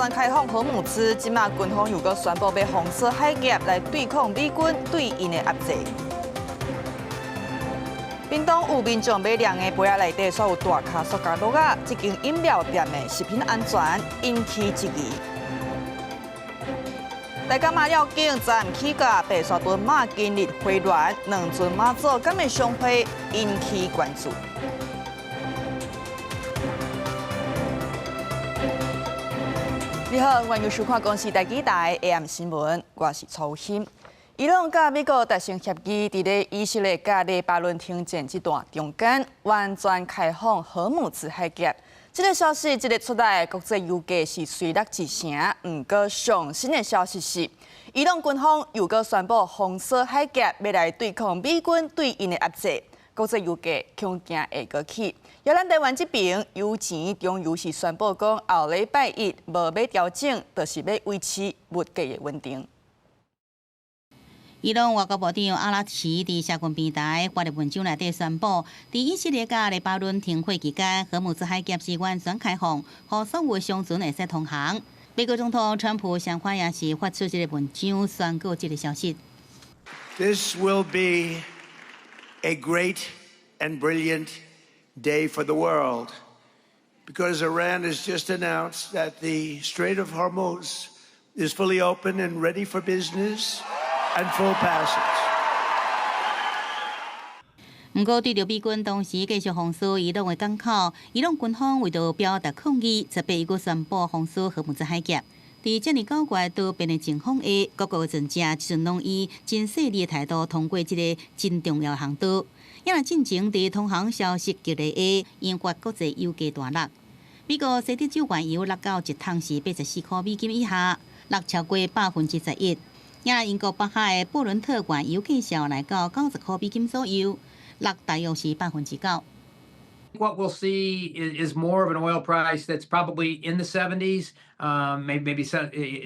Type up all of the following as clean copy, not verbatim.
转开放荷姆兹，今嘛军方又搁宣布要红色海峡来对抗美军对因的压制。屏东有民众买凉的杯仔内底所有大卡塑胶袋啊，这间饮料店的食品安全引起质疑。大甲马了警站起价白沙屯马今日回銮两尊马祖感的商品引起关注。你好，欢迎收看公视台台 AM 新闻，我是曹欣。伊朗甲美国达成协议，伫咧以色列甲黎巴嫩停战这段中间，完全开放荷姆兹海峡。这个消息，这个出来国际油价是水落一成。不过上新的消息是，伊朗军方又搁宣布红色海峡要来对抗美军对因的压制，国际油价恐惊会搁起。而咱台湾这边油钱中油是宣布讲，后礼拜一无要调整，就是要维持物价的稳定。伊朗外交部长阿拉奇伫社群平台发的文章内底宣布，伫以色列甲黎巴嫩停火期间，荷姆兹海峡是完全开放，互所有商船会使通航。美国总统川普相反也是发出这个文章宣告这个消息。This will be a great and brilliant day for the world, because Iran has just announced that the Strait of Hormuz is fully open and ready for business and full passage. 不过，对着美军当时继续封锁伊朗的港口，伊朗军方为着表达抗议，则被伊个宣布封锁荷姆兹海峡。伫这年9月多变的情况下，各国的专家即阵拢以真细腻的态度通过这个真重要的航道。也若进前伫通航消息激励下，引发国际油价大落。美国西德州原油落到一桶是84块美金以下，落超过11%。也若英国北海的布伦特原油计价来到90块美金左右，落大约是9%。What we'll see is more of an oil price that's probably in the 70s. Maybe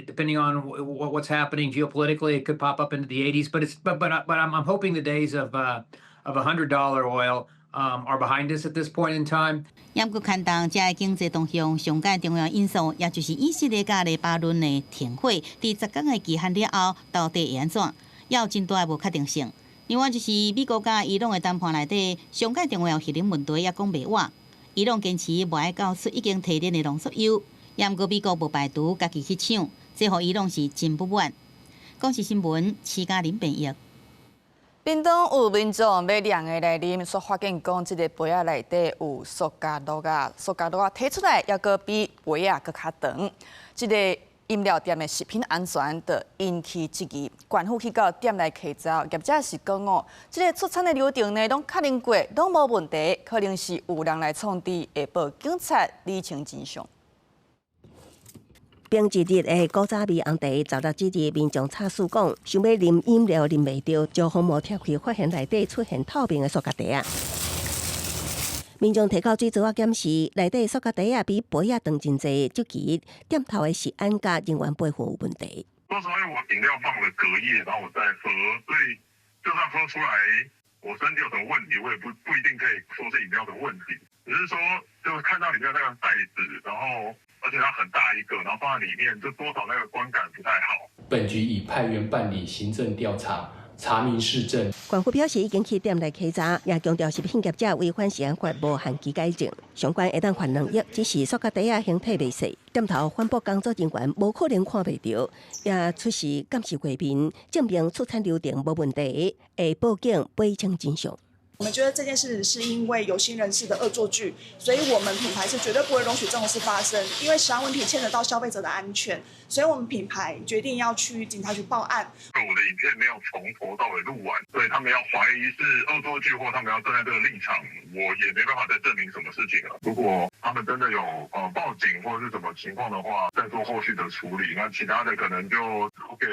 depending on what's happening geopolitically, it could pop up into the 80s. But I'm hoping the days of $100 oil are behind us at this point in time. 也毋过看当这个经济动向上界重要因素，也就是以色列甲黎巴嫩的停火，伫10天的期限了后，到底会安怎？也有真大的无确定性。另外就是美国甲伊朗的谈判内底，上界重要核能问题也讲袂完。伊朗坚持无爱交出已经提炼的浓缩铀，也毋过美国无排除家己去抢，这互伊朗是真不满。公视新闻，徐嘉玲编译。屏东有民众要凉的来啉，所发现讲，这个杯仔内底有塑胶袋啊，塑胶袋摕出来，还阁比杯仔阁较长。这个饮料店的食品安全就引起质疑。官府去到店内查找，业者是讲哦，这个出产的流程呢，拢确认过，拢无问题，可能是有人来创治，会报警察理清真相。平日日的古早味红茶，遭到这日民众查询讲，想要啉饮料啉袂到，将防膜拆开，发现内底出现透明的塑胶袋啊！民众提到水槽检视，内底塑胶袋啊比杯仔长真济，就其店头的食安甲人员备份有问题。说实话，因为我饮料放了隔夜，然后我再喝，所以就算喝出来我身体有什么问题，我也不一定可以说是饮料的问题，只是说就是看到里面那个袋子，然后而且它很大一个，然后放在里面，就多少那个观感不太好。本局已派员办理行政调查，查明事证。官府表示已经去店内稽查，也强调食品业者违反食安法无限期改正，相关会当罚2亿，只是塑胶袋仔形体袂细，店头环保工作人员无可能看袂到，也出示监视画面，证明出产流程无问题，会报警赔偿真相。我们觉得这件事是因为有心人士的恶作剧，所以我们品牌是绝对不会容许这种事发生。因为食安问题牵扯到消费者的安全，所以我们品牌决定要去警察局报案。我的影片没有从头到尾录完，所以他们要怀疑是恶作剧，或他们要站在这个立场，我也没办法再证明什么事情了。如果他们真的有报警或者是什么情况的话，再做后续的处理。那其他的可能就留给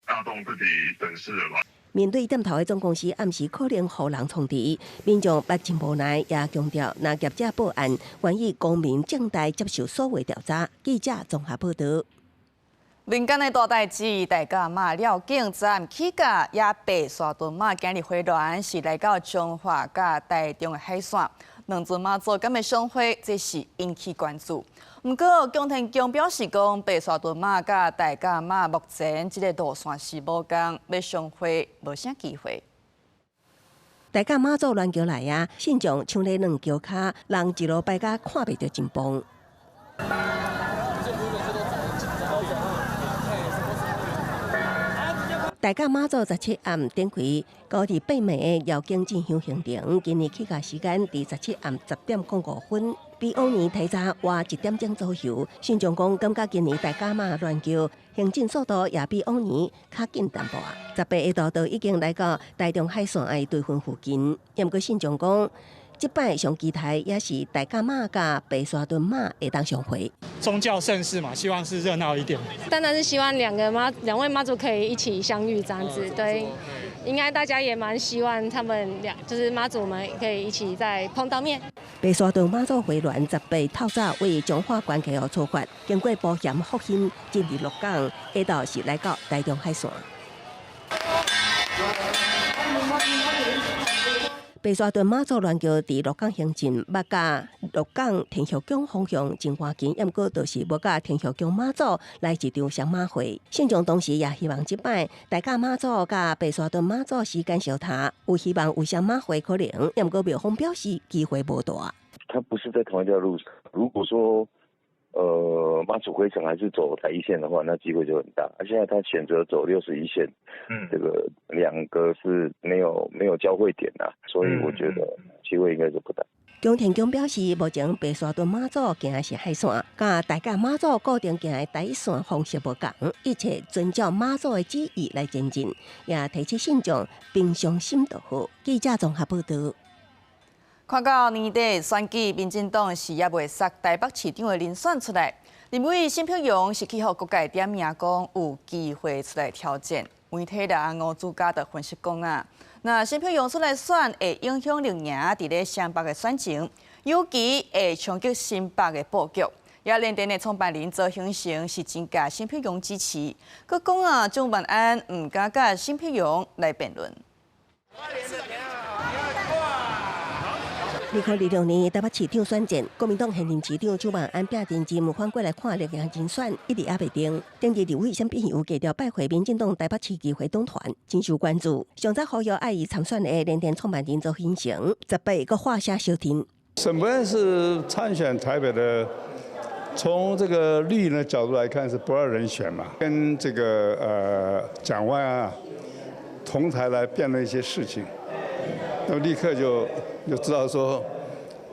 大众自己审视了吧。面对店头的总公司暗示可能互人创治，民众不真无奈，也强调若业者报案，愿意公民正大接受所谓调查。记者综合报道。民间的大代志，大家嘛了解。站起价也白沙屯嘛今日回銮是来到彰化甲台中的海线，两尊妈祖敢会相会，这是引起关注。不过，江天宫表示讲，白沙屯妈甲大甲妈目前这个路线是无共，要相会无啥机会。大甲妈祖乱桥来啊，信众抢咧两桥骹，人一路排甲看袂到真崩。大甲妈祖17暗展开高二8暝的绕境进香行程，今日起价时间伫17暗10点05分，比往年提早晚1点钟左右。信众讲感觉今年大甲妈乱桥行进速度也比往年较紧淡薄啊。18下都已经来到台中海线的对分附近，也毋过信众讲，这摆上期待也是大甲妈甲白沙屯妈会当相会。宗教盛事嘛，希望是热闹一点。当然是希望两位妈祖可以一起相遇这样子，对，应该大家也蛮希望他们就是妈祖们可以一起再碰到面。白沙屯妈祖会团18透早为彰化关口出发，经过保险福兴，进入鹿港，下到是来到台中海线。白沙屯妈祖乱桥伫鹿港行进，捌甲鹿港天后宫方向真欢近，毋过就是无甲天后宫妈祖来一场双马会。信众同时也希望即摆大甲妈祖甲白沙屯妈祖时间相踏，有希望有双马会可能，毋过庙方表示机会无大。它不是在同一条路上，如果说妈祖回程还是走台一线的话，那机会就很大。现在他选择走61线，这个两个是没有交汇点啊，所以我觉得机会应该是不大。江天宫表示，目前白沙屯妈祖行的是海线，甲大甲妈祖固定行的台线方式无同，一切遵照妈祖的旨意来前进，也提起信众平常心就好。记者综合报道。看到年底选举，民进党是也未杀台北市长的人选出来，认为沈佩荣是去互各界点名讲有机会出来挑战。媒体人吴主家就分析讲啊，那沈佩荣出来选会影响绿营伫咧双北的选情，尤其会冲击新北的布局。也连电的创办人周兴成是增加沈佩荣支持，佮讲啊，蒋万安唔敢甲沈佩荣来辩论。2026年台北市长选战，国民党现任市长蒋万安拼阵阵返过来看绿营人选，一直也未定。当日立委沈碧友低调拜会民进党台北市议会党团，真受关注。上早呼吁爱伊参选的联电创办人周兴成，18个画下小亭。沈伯安是参选台北的，从这个绿营的角度来看是不二人选嘛，跟这个蒋万安同台来辩论一些事情，那么立刻就知道说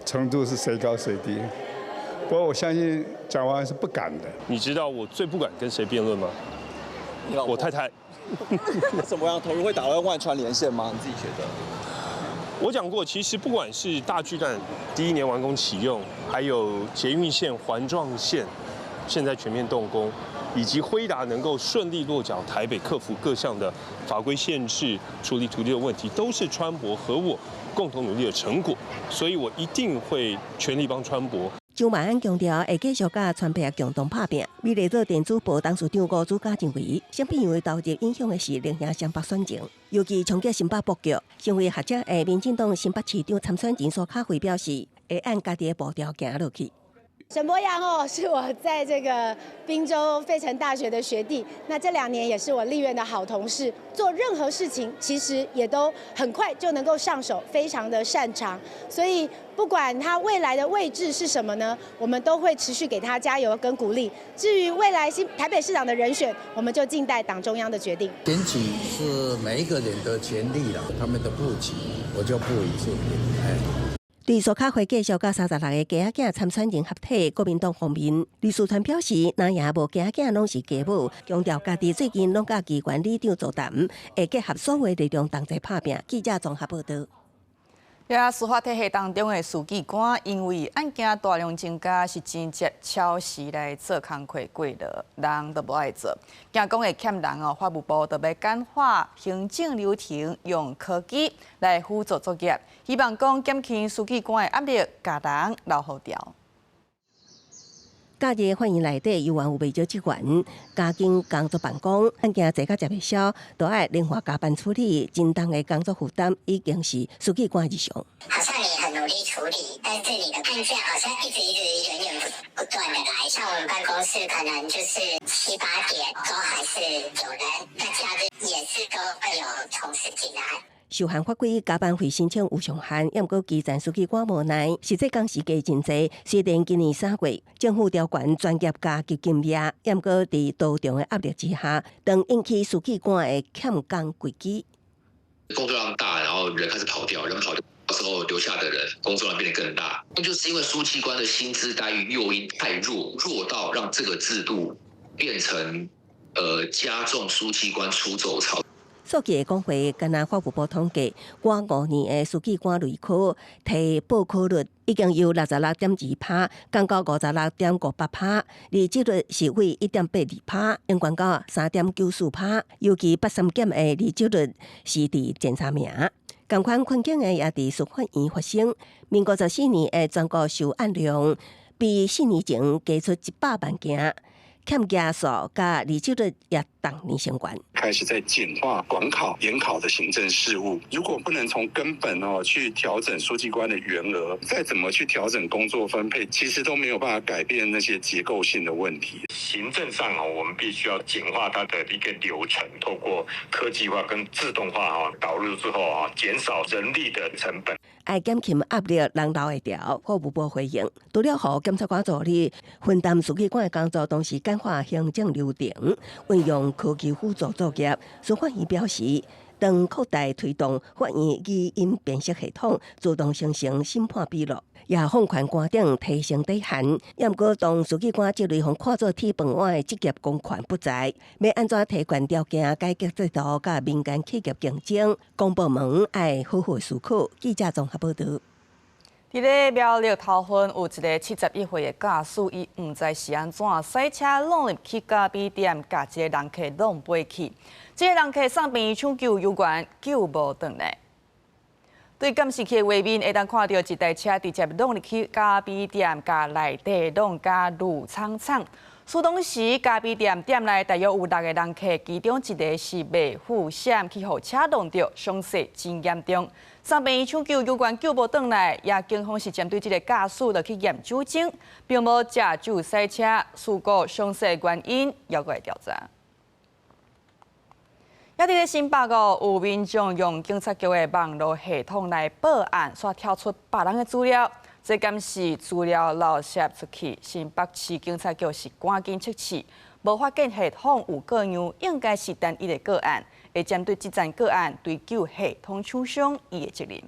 程度是谁高谁低。不过我相信蒋万安是不敢的。你知道我最不敢跟谁辩论吗？我太太。怎么样？投入会打乱万川连线吗？你自己觉得？我讲过，其实不管是大巨蛋第1年完工启用，还有捷运线环状线现在全面动工，以及辉达能够顺利落脚台北，克服各项的法规限制，处理土地的问题，都是川博和我共同努力的成果。所以我一定会全力帮川博。蒋万安强调，会继续甲川北共同拍拼。美丽做电子报董事长吴主家认为，沈碧友投入影响的是领营双北选情，尤其冲击新北布局。身为学者的民进党新北市长参选人苏巧慧表示，会按家己的步调行落去。沈博阳是我在这个宾州费城大学的学弟，那这2年也是我立院的好同事。做任何事情其实也都很快就能够上手，非常的擅长。所以不管他未来的位置是什么呢，我们都会持续给他加油跟鼓励。至于未来台北市长的人选，我们就静待党中央的决定。选举是每一个人的权利啦，他们的布局我就不予置评。对苏巧慧继续甲36个家仔参选人合体，国民党方面，李树川表示，哪也无家仔拢是家母，强调家己最近拢甲机关里长座谈，会结合所有力量同齐拍拼。记者综合报道。司法体系当中的书记官，因为案件大量增加，是真接超时来做工课过了，人都无爱做。惊讲会欠人法务部就要简化行政流程，用科技来辅助作业，希望讲减轻书记官的压力，家人留好调。假日欢迎内底游玩有未少职员，加紧工作办公，案件坐到食未消，都爱灵活加班处理，真重的工作负担已经是书记官日常。好像你很努力处理，但是你的案件好像一直源源不断的来。像我们办公室可能就是7、8点都还是有人，那假日也是都会有同事进来。受限法规，加班费申请有上限，也毋过基层书记官无奈，实际工时加真济。虽然今年3月，政府调悬专业加急金额，也毋过伫多重的压力之下，当引起书记官的欠工危机。工作量大，然后人开始跑掉，人跑掉之后留下的人工作量变得更大，那就是因为书记官的薪资待遇诱因太弱到让这个制度变成加重书记官出走潮。数据的讲话，甘那法务部统计，过5年的书记官类科提报考率已经由66.2%降到56.58%，离职率是为1.82%，应关到3.94%，尤其8-3检的离职率是伫前3名。同款困境的也伫司法院发生。民国14年的全国受案量比4年前加出100万件。欠加数加离职率也当年相关，开始在简化管考、研考的行政事务。如果不能从根本去调整书记官的员额，再怎么去调整工作分配，其实都没有办法改变那些结构性的问题。行政上我们必须要简化它的一个流程，透过科技化跟自动化导入之后减少人力的成本。爱减轻压力，人老会调。法务部回应，除了予检察官助理分担书记官的工作，同时简化行政流程，运用科技辅助作业。司法院表示，当扩大推动法院语音辨识系统，自动生成审判笔录，也放宽官顶提升底限。也毋过，当书记官这类互看作铁饭碗的职业公权不在，要安怎提悬条件、改革制度，甲民间企业竞争，公部门爱好好思考。记者综合报道。伫咧苗栗头份有一个71岁的驾驶，伊毋知是安怎驶车弄入去咖啡店，甲一个人客弄飞去。这个人客送病院抢救有关，救无回来。对监视器的画面，会当看到一台车直接弄入去咖啡店，甲内底弄甲路苍苍。事当时，咖啡店店内大约有6个人客，其中一个是未负险去互车弄着，伤势真严重。送病院抢救有关救无回来，也警方是针对这个驾驶落去验酒精，并无驾酒驶车事故伤势原因，要过来调查。也伫咧新北有民众用警察局的网络系统来报案，煞跳出别人的资料，这敢是资料漏泄出去？新北市警察局是赶紧测试，无发现系统有各样，应该是单一的个案，会针对这件个案追究系统厂商伊的责任。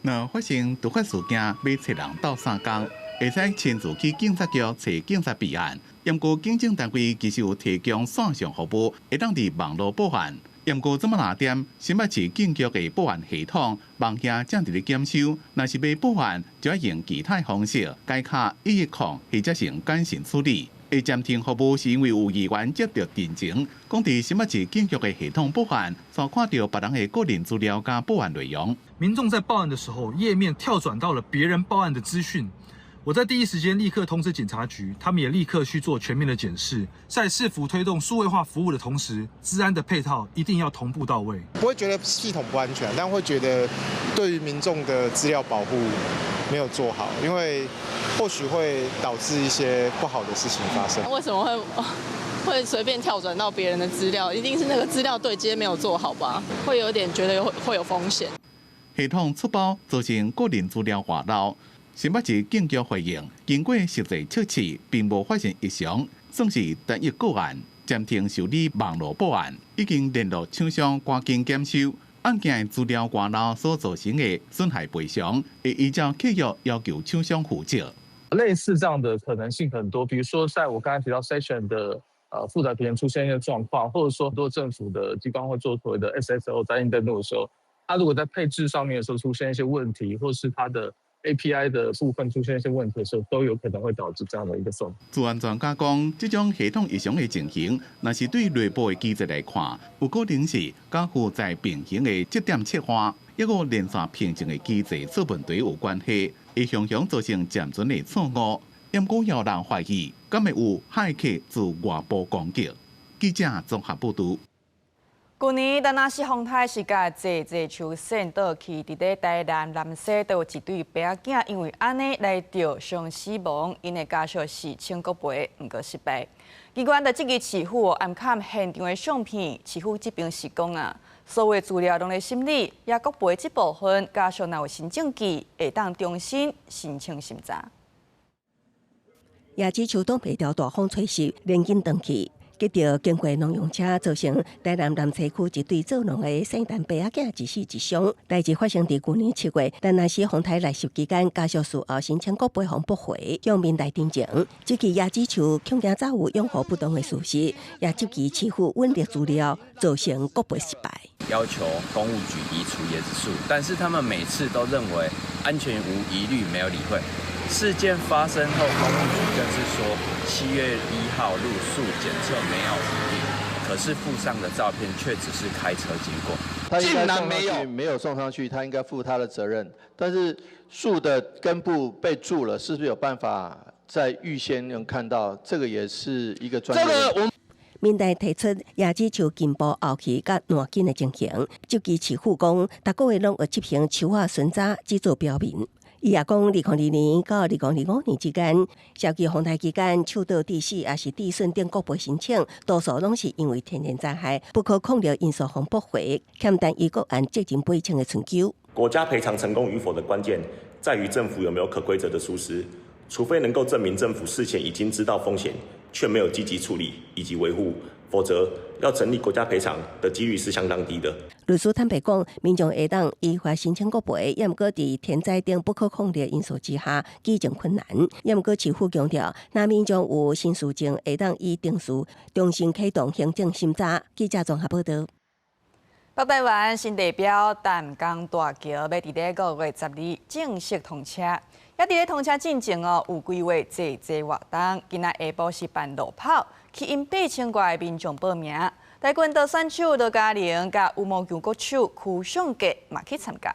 若发生突发事件，要找人斗相共，会使亲自去警察局找警察备案。不过，警政单位其实有提供线上服务，会当伫网络报案。不过，这么哪点，新北市警局的报案系统网线正伫咧检修，若是要报案，就要用其他方式改卡110或者是简讯处理。会暂停服务是因为有议员接到电情，讲伫新北市警局的系统报案，所看到别人的个人资料加报案内容。民众在报案的时候，页面跳转到了别人报案的资讯。我在第一时间立刻通知警察局，他们也立刻去做全面的检视，在市府推动数位化服务的同时，治安的配套一定要同步到位。不会觉得系统不安全，但会觉得对于民众的资料保护没有做好，因为或许会导致一些不好的事情发生。为什么会随便跳转到别人的资料？一定是那个资料对接没有做好吧？会有点觉得会有风险。系统出包造成个人资料外漏。新北市警局回应，经过实际测试，并无发现异常，算是单一个案，暂停受理网络报案，已经联络厂商赶紧检修案件的资料外漏所造成的损害赔偿，会依照契约要求厂商负责。类似这样的可能性很多，比如说在我刚才提到 session 的负责人出现一些状况，或者说很多政府的机关会做所谓的 SSO 在应登录的时候，它如果在配置上面的时候出现一些问题，或是它的API 的部分出现一些问题的时候，都有可能会导致这样的一个状况。治安专家讲，这种系统异常的情形，若是对内部的机制来看，有可能是甲负载并行的节点切换，抑个连线平静的机制出问题有关系，会常常造成渐存的错误。因果有人怀疑，敢会有骇客自外部攻击。记者综合报道。去年，丹那市风台时甲坐树陷倒去，伫咧台南南西都有一对白仔囝，因为安尼来着伤死亡，因的家属是请国赔，毋过失败。机关在即日市府暗看现场的相片，市府这边是讲啊，所有资料拢在审理，也国赔这部分家属若有新证据，会当重新申请审查。椰子树东北条大风吹袭，连紧断去。接到经过农用车，造成台南南西区一对做农的圣诞白仔囝一死一伤。代志发生伫去年7月，丹那市风台来袭期间，家属事后申请国赔红驳回，向民代定情。这支椰子树恐惊早有养护不当的事实，也涉及市府稳定资料，造成国赔失败。要求公务局移除椰子树，但是他们每次都认为安全无疑虑，没有理会。事件发生后，公务局更是说7月1号入树检测没有疑虑，可是附上的照片却只是开车经过。他竟然没有送上去，他应该负他的责任。但是树的根部被蛀了，是不是有办法在预先能看到？这个也是一个专业。民代提出椰子树根部后期甲烂根的情形，就其市府讲，逐个月拢会执行树仔巡查，只做标明。伊也讲，2002年到2025年之间，涉及风台期间树倒地死，也是地损等国赔申请，多数拢是因为天然灾害不可控的因素红驳回，欠单一个案接近8千的春秋。国家赔偿成功与否的关键在于政府有没有可规则的疏失，除非能够证明政府事前已经知道风险，却没有积极处理以及维护，否则要成立国家赔偿的几率是相当低的。律师坦白讲，民众会当依法申请国赔，也毋过伫天灾等不可控的因素之下，举证困难。也毋过市府强调，若民众有新事情，会当以定数重新启动行政审查。记者综合报道。北台湾新地标淡江大桥要伫咧5月12正式通车，也伫咧通车进程有规划济活动。今仔下晡是办路跑，吸引8000多的民众报名。台军的选手罗嘉玲甲羽毛球国手曲尚杰嘛去参加。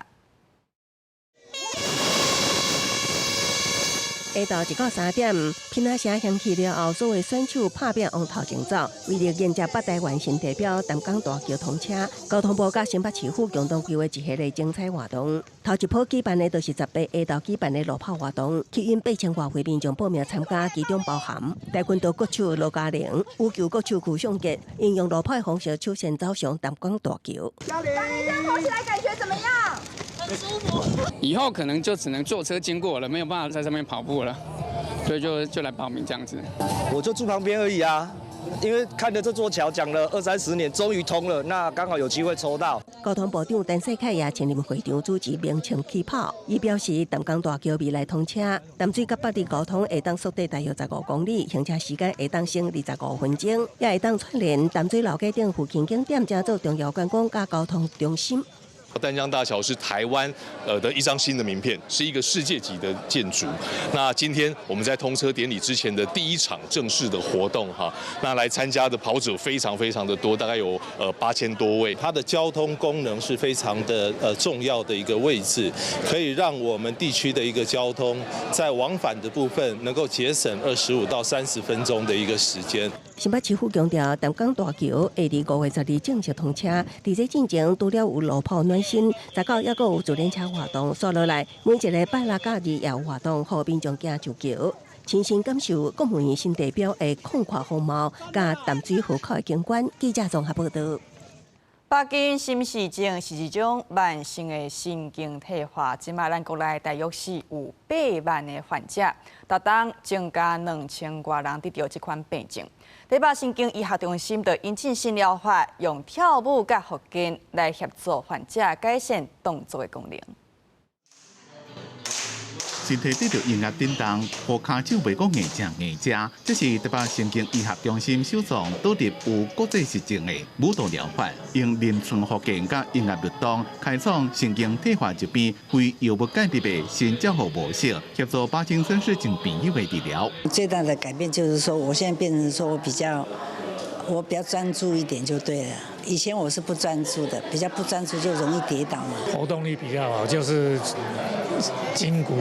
下晝1到3點，乒仔聲響起了後，所有選手拍拼往頭前走，為了迎接北台灣新地標淡江大橋通車，交通部甲新北市府共同規劃一系列精彩活動。頭一波舉辦的就是18下晝舉辦的路跑活動，吸引8000多位民眾報名參加，其中包含台軍道國手羅嘉玲、羽球國手曲尚杰，應用路跑的方式出現走上淡江大橋。嘉玲，跑起來感覺怎麼樣？很舒服。以後可能就只能坐車經過了，沒有辦法在上面跑步了，所以就來報名這樣子。我就住旁邊而已啊，因為看着這座橋講了20-30年，終於通了，那剛好有機會抽到。交通部長陳世凱也親臨會場主持鳴槍起跑，伊表示淡江大橋未來通車，淡水甲北里交通會當縮短大約15公里，行車時間會當省25分鐘，也會當串聯淡水老街等附近景點，成做重要觀光加交通中心。淡江大橋是台灣的一張新的名片，是一個世界級的建築。那今天我們在通車典禮之前的第一場正式的活動哈，那來參加的跑者非常的多，大概有8000多位。它的交通功能是非常的重要的一個位置，可以讓我們地區的一個交通在往返的部分能夠節省25到30分鐘的一個時間。新北市府強調，淡江大橋會伫5月12正式通車，在這進程除了有路跑暖身，19也閣有自行車活動，刷落來每一個拜六假日也有活動，讓民眾行上橋，親身感受國務院新地標的寬闊風貌，加淡水河口的景觀。記者綜合報道。北京新市鎮是一種慢性的神經退化，即賣咱國內大約是有8萬的患者，逐冬增加2000多人得到這款病症。台北神經醫學中心就引進新療法，用跳舞甲復健來協助患者改善動作的功能。身體得到音樂震動，和骹手袂講硬正，這是台北神經醫學中心首創導入有國際實證的舞蹈療法，用臨床復健甲音樂律動，開創神經退化疾病非藥物鑑別的新照護模式，協助巴金森氏症病友的治療。最大的改變就是說，我現在變成說我比較專注一點就對了。以前我是不專注的，比較不專注就容易跌倒嘛。活動力比較好，就是筋骨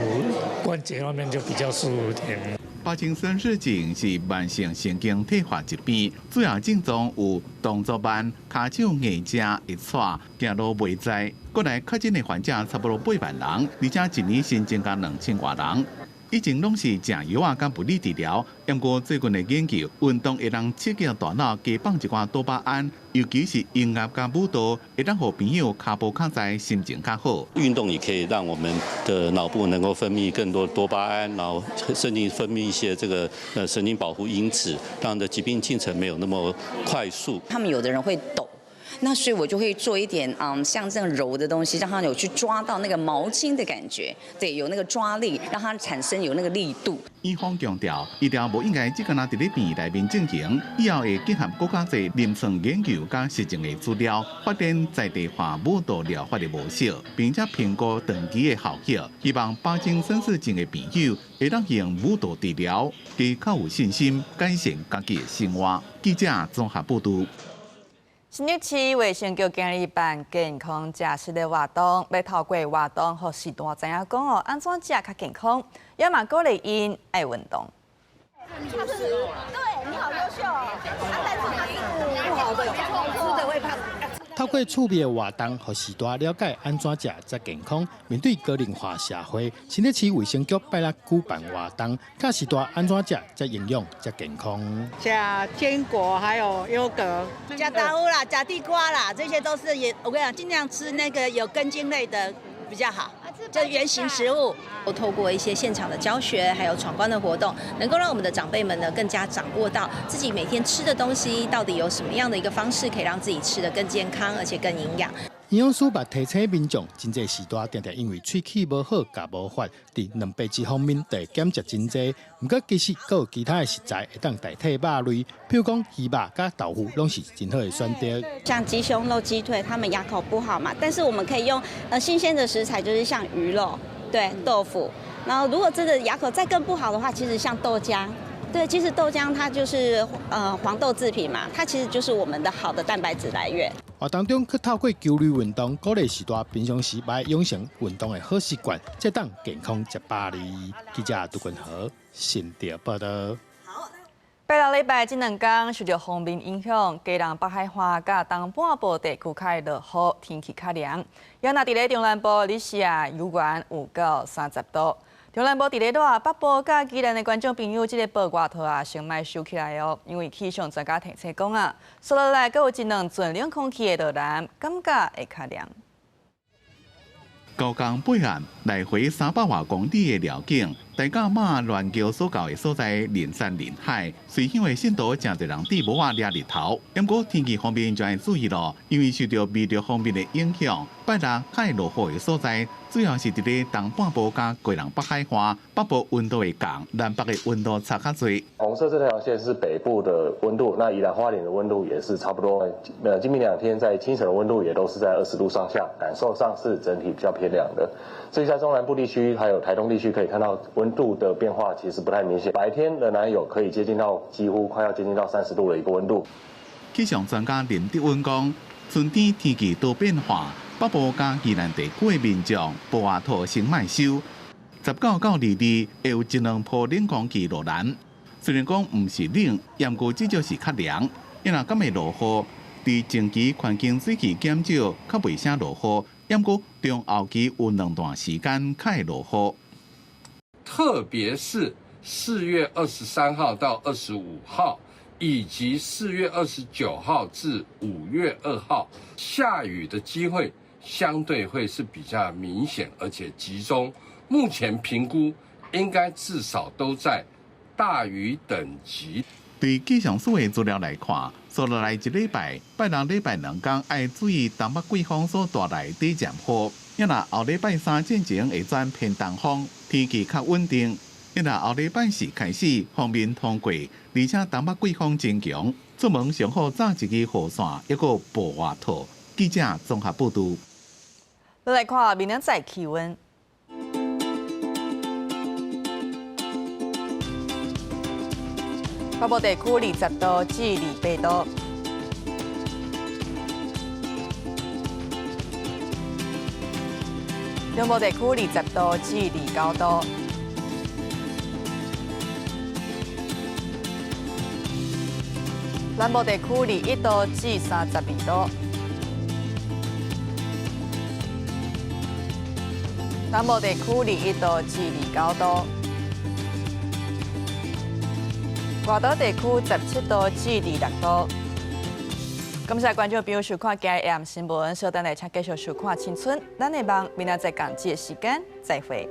關節方面就比較舒服一點。巴帕金森氏症是慢性神经退化疾病，主要症状有动作慢、骹手硬正、会喘、行路袂在。国内确诊的患者差不多8万人，而且一年新增加2000多人。以前拢是食药啊，甲物理治疗。不过最近的研究，运动会让刺激大脑加放一寡多巴胺，尤其是音乐甲舞蹈，会让互朋友脚步较在，心情较好。运动也可以让我们的脑部能够分泌更多多巴胺，然后甚至分泌一些这个神经保护因子，让的疾病进程没有那么快速。他们有的人会抖。那所以我就会做一点像这样柔的东西，让它有去抓到那个毛巾的感觉，对，有那个抓力，让它产生有那个力度。医方强调，医疗无应该只干那伫咧病内面进行，以后会结合更加侪临床研究甲实证的资料，发展在地化舞蹈疗法的模式，并且评估长期的效益。希望帕金森氏症的朋友会当用舞蹈治疗，加较有信心改善家己的生活。记者综合报道。新北市卫生局今日办健康食食的活动，要透过活动，互时段知影讲安怎食较健康，也嘛鼓励因爱运动。对，你好优秀哦！但是它是不好的，吃的会胖。透过趣味的活动，互时代了解安怎食才健康。面对高龄化社会，新北市卫生局拜六举办活动，教时代安怎食才营养才健康。吃坚果还有优格，加大乌啦，加地瓜啦，这些都是我跟你讲，尽量吃那个有根茎类的比较好。这原型食物，透过一些现场的教学，还有闯关的活动，能够让我们的长辈们呢更加掌握到自己每天吃的东西到底有什么样的一个方式，可以让自己吃得更健康，而且更营养。营养师把提醒民众，真济时代常常因为喙齿无好、甲无法，伫蛋白质方面得减食真济。不过其实还有其他的食材会当代替肉类，譬如讲鱼肉加豆腐，拢是真好的选择。像鸡胸肉、鸡腿，他们牙口不好嘛，但是我们可以用新鲜的食材，就是像鱼肉、对豆腐。然后如果真的牙口再更不好的话，其实像豆浆。对，其实豆浆它就是黄豆制品嘛，它其实就是我们的好的蛋白质来源。活动中，去透过球类运动，鼓励时代平常时要养成运动的好习惯，才当健康食饱哩。记者杜君豪，新潮报道。拜六礼拜这2天受到风面影响，基隆北海花甲东半部地区较落雨，天气较凉。也若伫咧中南部，日下有缘有到30度。中南部伫咧热，北部甲宜兰的观众朋友，这个报外套啊，先莫收起来哦，因为气象专家提醒讲啊，接落来阁有一两阵冷空气的落南，感觉会较凉。高岗北岸来回300多公里的辽境，大甲马乱桥所到的所在，连山连海，随响的信徒真侪人伫无法掠日头。不过天气方面就要注意咯，因为受到微弱方面的影响，拜六较落雨的所在，主要是伫咧东半部甲基隆北海岸，北部温度会降，南北的温度差较侪。红色这条线是北部的温度，那宜兰花莲的温度也是差不多。今明2天在清晨的温度也都是在20度上下，感受上是整体比较偏凉的。至于在中南部地区还有台东地区，可以看到温度的变化其实不太明显，白天仍然有可以接近到几乎快要接近到30度的一个温度。气象专家林德温讲，春天天气多变化，北部甲宜兰地区的民众薄外套先莫收。19到22会有1-2波冷空气落南，虽然讲唔是冷，不过至少是较凉。因若敢会落雨，伫前期环境水汽减少，较袂啥落雨。不过中后期有2段时间较会落雨。特别是4月23号到25号，以及4月29号至5月2号，下雨的机会相对会是比较明显而且集中。目前评估应该至少都在大雨等级。对气象署的资料来看，接落来1礼拜，拜六礼拜2天要注意东北季风所带来的渐雨。因若后礼拜3进前会转偏东风，天气较稳定。因若后礼拜4开始锋面通过，而且东北季风增强，出门上好早一支雨伞，一个薄外套。记者综合报道。来看明仔载气温。北部地区20度至28度，中部地区20度至29度，南部地区21度至32度，南部地区21度至29度，外岛地区17度至26度。感谢观众朋友收看今日 AM 新闻，稍等来请继续收看青春，咱的梦明仔载同一个时间再会。